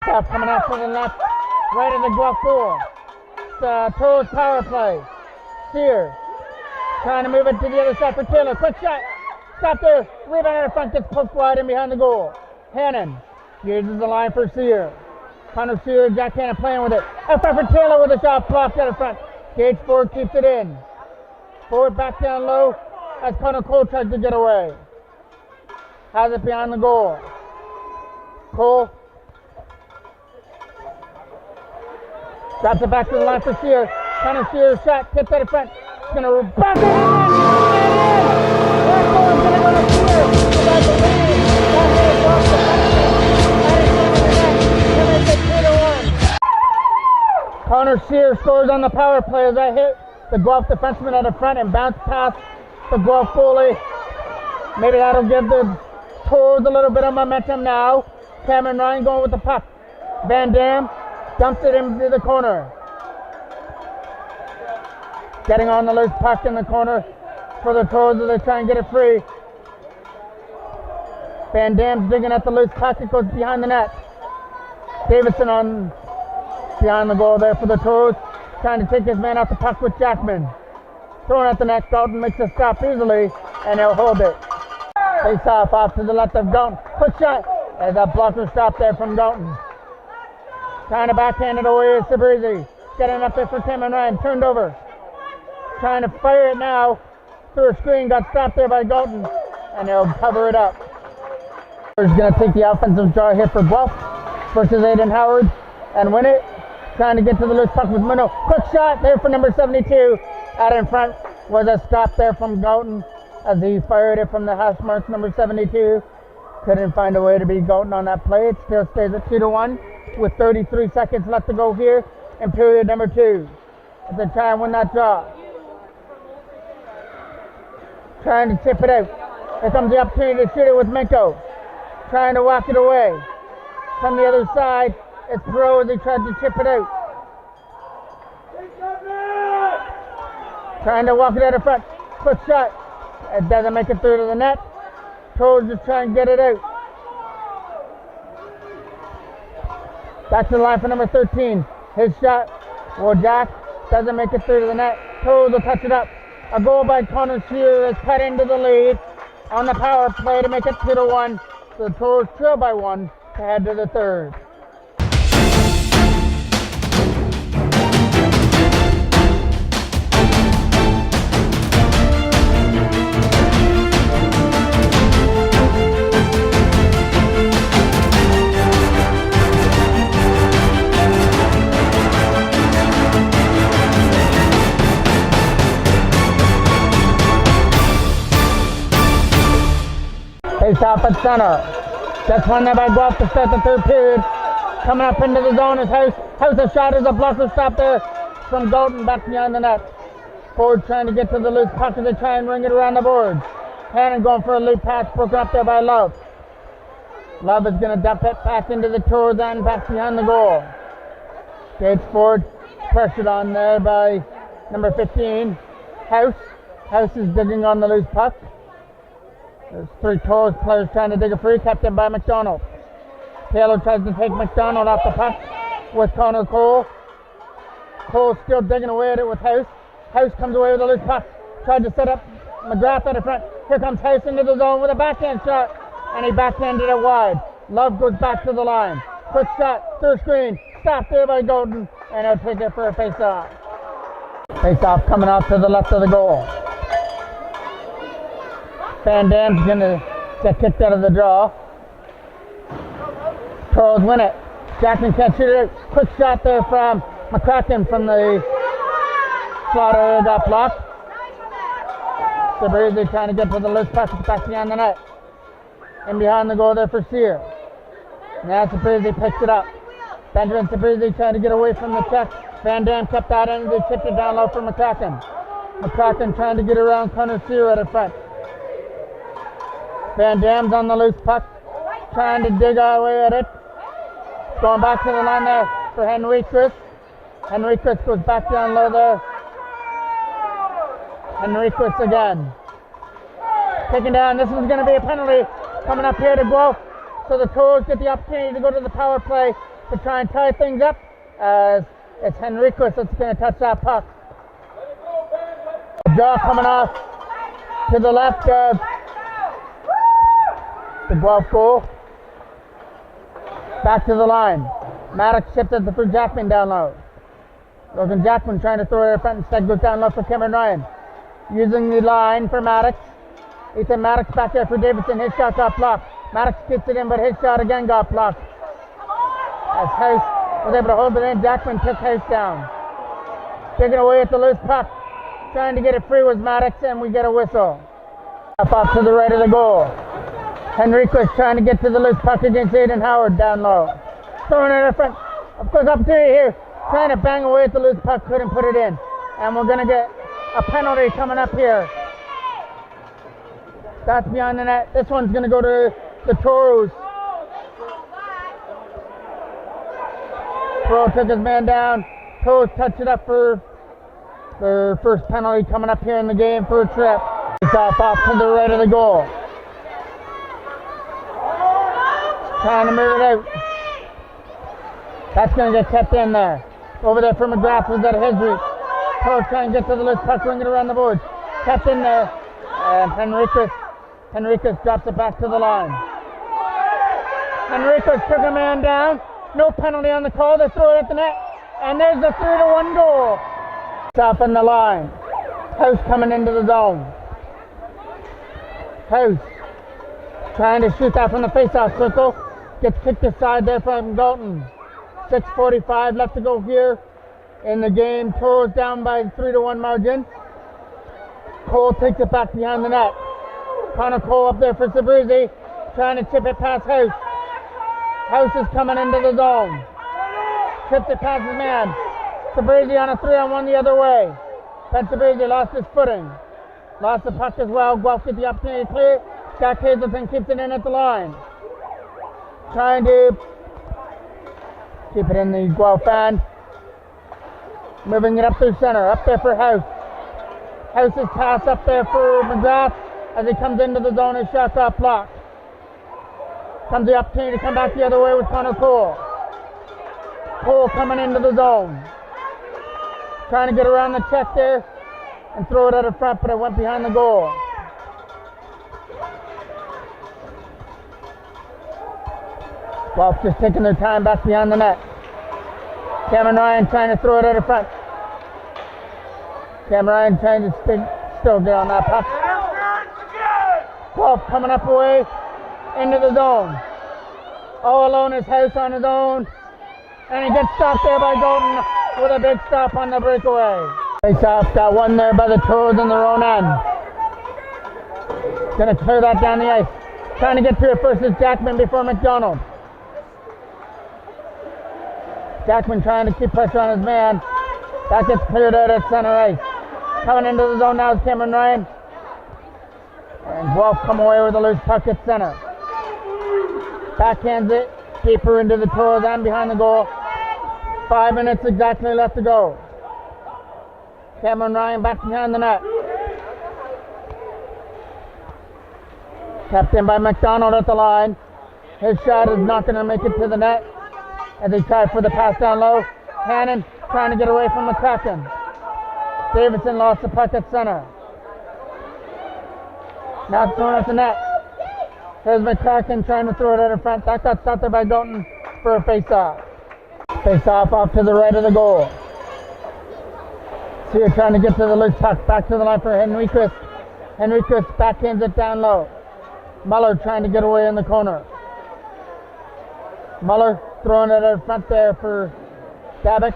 Face-off coming out to the left, right of the Guelph goal. Toros power play. Sear trying to move it to the other side for Taylor. Quick shot. Stop there. Rebound out of front. Gets poked wide in behind the goal. Hannon uses the line for Sear. Connor Sear, Jack Hannon playing with it. Out front for Taylor with a shot blocked out of front. Gage Ford keeps it in. Ford back down low as Connor Cole tries to get away. Has it behind the goal. Cole drops it back to the line for Sear. Connor Sear's shot tipped out of front. It's going to back it in. That goal is going to go to Sear. Without the lead. That hit off the net. And it's going to make it 2-1. Connor Sear scores on the power play as I hit the Guelph defenseman out of front and bounce past the Guelph goalie. Maybe that'll give the Toros a little bit of momentum now. Cameron Ryan going with the puck. Van Dam dumps it into the corner. Getting on the loose puck in the corner for the Toros as they try and get it free. Van Dam's digging at the loose puck. It goes behind the net. Davidson on behind the goal there for the Toros. Trying to take his man off the puck with Jackman. Throwing at the net. Dalton makes a stop easily and he'll hold it. Face off to the left of Dalton. Quick shot. There's a blocker stop there from Dalton. Trying to backhand it away is Sabrizi. Getting up there for Cameron Ryan. Turned over. Trying to fire it now. Through a screen. Got stopped there by Dalton. And they'll cover it up. He's going to take the offensive draw here for Guelph versus Aiden Howard and win it. Trying to get to the loose puck with Mino. Quick shot there for number 72. Out in front was a stop there from Galton as he fired it from the hash marks, number 72. Couldn't find a way to beat Galton on that play. It still stays at 2-1 with 33 seconds left to go here in period number 2. As they try and win that draw. Trying to tip it out. Here comes the opportunity to shoot it with Minko. Trying to walk it away. From the other side, it's Perot as he tries to chip it out. Trying to walk it out of front. Quick shot. It doesn't make it through to the net. Toros just trying to get it out. Back to the line for number 13. His shot. Jack doesn't make it through to the net. Toros will touch it up. A goal by Connor Shearer is cut into the lead on the power play to make it 2-1. So the Toros trail by 1 to head to the third. Face off at center. That's one there by Guelph to start the third period. Coming up into the zone is House. House's shot is a blocker stop there from Dalton back behind the net. Ford trying to get to the loose puck as they try and ring it around the boards. Hannon going for a loop pass, broken up there by Love. Love is going to dump it back into the Toros end, back behind the goal. Gage Ford pressured on there by number 15, House. House is digging on the loose puck. There's 3 Toros players trying to dig a free, kept in by McDonald. Taylor tries to take McDonald off the puck with Connor Cole. Cole still digging away at it with House. House comes away with a loose puck. Tried to set up McGrath out of front. Here comes House into the zone with a backhand shot. And he backhanded it wide. Love goes back to the line. Quick shot, through screen. Stopped there by Golden. And he'll take it for a face-off. Face-off coming off to the left of the goal. Van Dam's going to get kicked out of the draw. Toros win it. Jackson can't shoot it. Quick shot there from McCracken from the slot area, got blocked. Sabrizi trying to get to the loose puck back behind the net. In behind the goal there for Sear. Now Sabrizi picks it up. Benjamin Sabrizi trying to get away from the check. Van Dam kept that in and they tipped it down low for McCracken. McCracken trying to get around Connor Sear at the front. Van Dam's on the loose puck, trying to dig away at it. Going back to the line there for Henriquez. Henriquez goes back down low there. Henriquez again. Taken down. This one's going to be a penalty coming up here to Guelph. So the Toros get the opportunity to go to the power play. to try and tie things up, as it's Henriquez that's going to touch that puck. A draw coming off to the left of the Guelph goal. Back to the line. Maddox shifted for Jackman down low. Logan Jackman trying to throw it in front, instead goes down low for Cameron Ryan. Using the line for Maddox. Ethan Maddox back there for Davidson. His shot got blocked. Maddox gets it in, but his shot again got blocked. As House was able to hold it in, Jackman took House down. Taking away at the loose puck. Trying to get it free was Maddox, and we get a whistle. Up off to the right of the goal. Henriquez trying to get to the loose puck against Aiden Howard down low. Throwing it in front. Of course, opportunity here. Trying to bang away at the loose puck, couldn't put it in. And we're going to get a penalty coming up here. That's behind the net. This one's going to go to the Toros. Pro took his man down. Toros touched it up for the first penalty coming up here in the game for a trip. It's off to the right of the goal. Trying to move it out. That's going to get kept in there. Over there for McGrath was at his reach. Toros trying to get to the loose puck, ring it around the boards. Kept in there. And Henriquez drops it back to the line. Henriquez took a man down. No penalty on the call. They throw it at the net. And there's the 3-1 goal. Stop in the line. House coming into the zone. House trying to shoot that from the face-off circle. Gets kicked aside there from Galton. 6:45 left to go here in the game. Toros down by 3-1 margin. Cole takes it back behind the net. Connor Cole up there for Sabrizi, trying to chip it past House. House is coming into the zone. Chipped it past his man. Sabrizi on a 3-on-1 the other way. Ben Sabrizi lost his footing. Lost the puck as well. Guelph gets the opportunity to clear. Jack Hazelton keeps it in at the line. Trying to keep it in the Guelph end. Moving it up through center. Up there for House. House's pass up there for McGrath. As he comes into the zone, his shot got blocked. Comes the opportunity to come back the other way with Connor Cole. Cole coming into the zone. Trying to get around the check there and throw it out of front, but it went behind the goal. Guelph just taking their time back behind the net. Cameron Ryan trying to throw it out of front. Cameron Ryan trying to still get on that puck. Guelph coming up away into the zone. All alone is House on his own. And he gets stopped there by Galton with a big stop on the breakaway. Face-off got one there by the Toros in their own end. Gonna clear that down the ice. Trying to get to it first is Jackman before McDonald. Jackman trying to keep pressure on his man. That gets cleared out at center ice. Coming into the zone now is Cameron Ryan. And Guelph come away with a loose puck at center. Backhands it deeper into the Toros and behind the goal. 5 minutes exactly left to go. Cameron Ryan back behind the net. Kept in by McDonald at the line. His shot is not going to make it to the net as he tries for the pass down low. Hannon trying to get away from McCracken. Davidson lost the puck at center. Now it's thrown at the net. Here's McCracken trying to throw it out in front. That got stopped there by Galton for a face-off. Face-off off to the right of the goal. Sear trying to get to the loose puck. Back to the line for Henriquez. Henriquez backhands it down low. Muller trying to get away in the corner. Muller throwing it out front there for Dabick.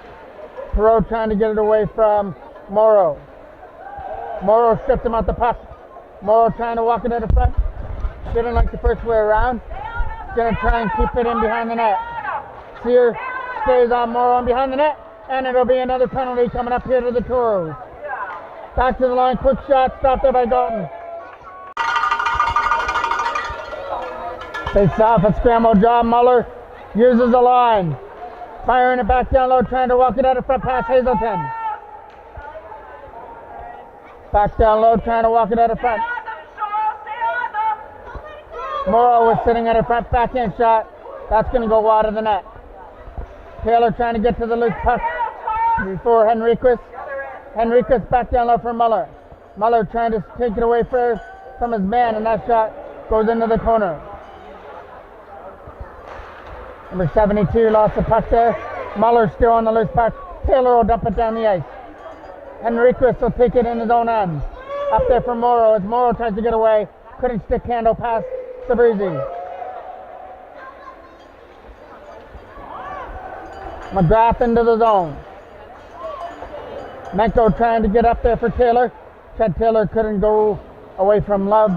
Perot trying to get it away from Morrow. Morrow stripped him out the puck. Morrow trying to walk it out of front. Didn't like the first way around. Gonna try and keep it in behind the net. Sear stays on Morrow and behind the net. And it'll be another penalty coming up here to the Toros. Back to the line, quick shot, stopped there by Galton. Face off, a scramble job. Muller uses the line. Firing it back down low, trying to walk it out of front past Hazelton. Back down low, trying to walk it out of front. Morrow was sitting at a front backhand shot. That's going to go wide of the net. Taylor trying to get to the loose puck before Henriquez. Henriquez back down low for Muller. Muller trying to take it away from his man, and that shot goes into the corner. Number 72 lost the puck there. Muller still on the loose puck. Taylor will dump it down the ice. Henriquez will take it in his own end. Up there for Morrow as Morrow tries to get away. Couldn't stick handle past Sabrizi. McGrath into the zone. Menko trying to get up there for Taylor. Chad Taylor couldn't go away from Love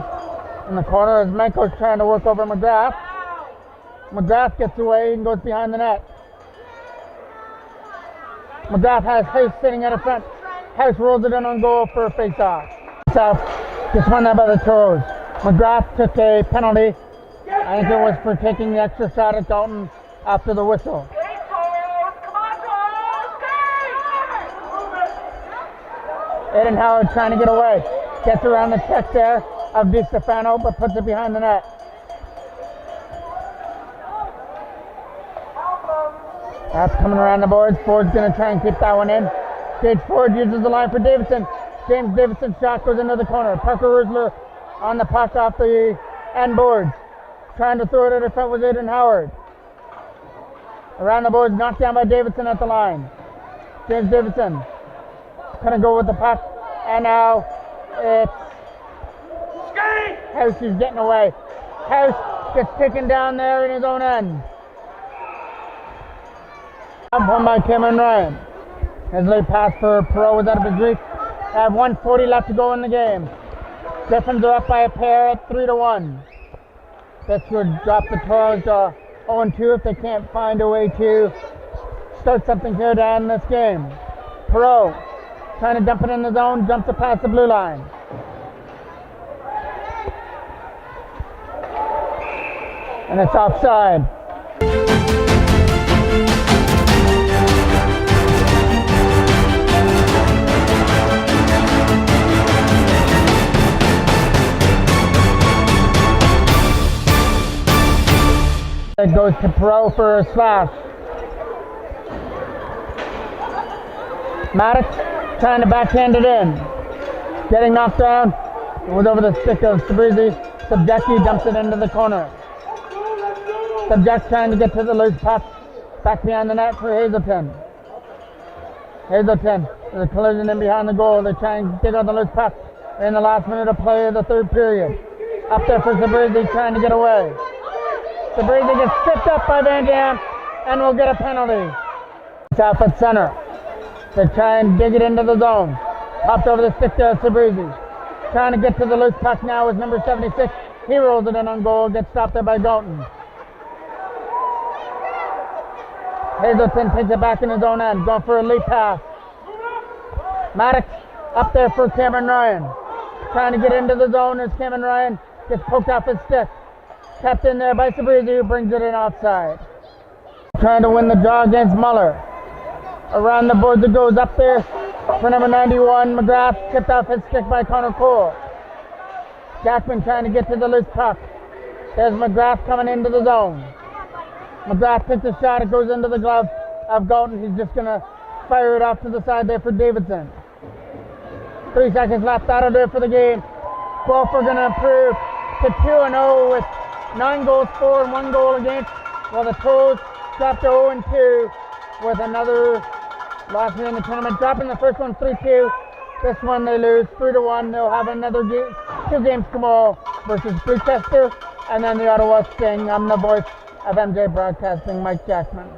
in the corner as Menko's trying to work over McGrath. McGrath gets away and goes behind the net. McGrath has House sitting at the front. House rolls it in on goal for a face-off. South just won that by the Toros. McGrath took a penalty. I think it was for taking the extra shot at Dalton after the whistle. Aiden Howard trying to get away. Gets around the check there of Di Stefano, but puts it behind the net. That's coming around the boards. Ford's going to try and keep that one in. Gage Ford uses the line for Davidson. James Davidson's shot goes into the corner. Parker Rusler on the puck off the end boards. Trying to throw it at the front with Aiden Howard. Around the boards, knocked down by Davidson at the line. James Davidson gonna go with the puck, and now it's House who's getting away. House gets taken down there in his own end. One by Cameron Ryan. His late pass for Perot was out of his reach. They have 1:40 left to go in the game. Griffins are up by a pair at 3-1. This would drop the Toros to 0-2 if they can't find a way to start something here to end this game. Perot trying to dump it in the zone, jumps it past the blue line. And it's offside. It goes to Perot for a slash. Maddox trying to backhand it in. Getting knocked down. It was over the stick of Sabrizi. Subjecki dumps it into the corner. Subject trying to get to the loose puck. Back behind the net for Hazelton. Hazelton, there's a collision in behind the goal. They're trying to dig out the loose puck in the last minute of play of the third period. Up there for Sabrizi trying to get away. Sabrizi gets tripped up by Van Dam and will get a penalty. South at center. They try and dig it into the zone. Popped over the stick to Sabrizi. Trying to get to the loose puck now with number 76. He rolls it in on goal. Gets stopped there by Dalton. Hazelton takes it back in his own end. Going for a leap pass. Maddox up there for Cameron Ryan. Trying to get into the zone as Cameron Ryan gets poked off his stick. Kept in there by Sabrizi, who brings it in offside. Trying to win the draw against Muller. Around the boards it goes up there for number 91. McGrath tipped off his stick by Connor Cole. Jackman trying to get to the loose puck. There's McGrath coming into the zone. McGrath takes a shot. It goes into the glove of Galton. He's just going to fire it off to the side there for Davidson. 3 seconds left. That'll do it for the game. Guelph are going to improve to 2-0 with 9 goals for and 1 goal against, while the Toros dropped to 0-2 with another loss here in the tournament. Dropping the first one 3-2. This one they lose 3-1. They'll have another 2 games tomorrow versus Bridgester and then the Ottawa Sting. I'm the voice of MJ Broadcasting, Mike Jackman.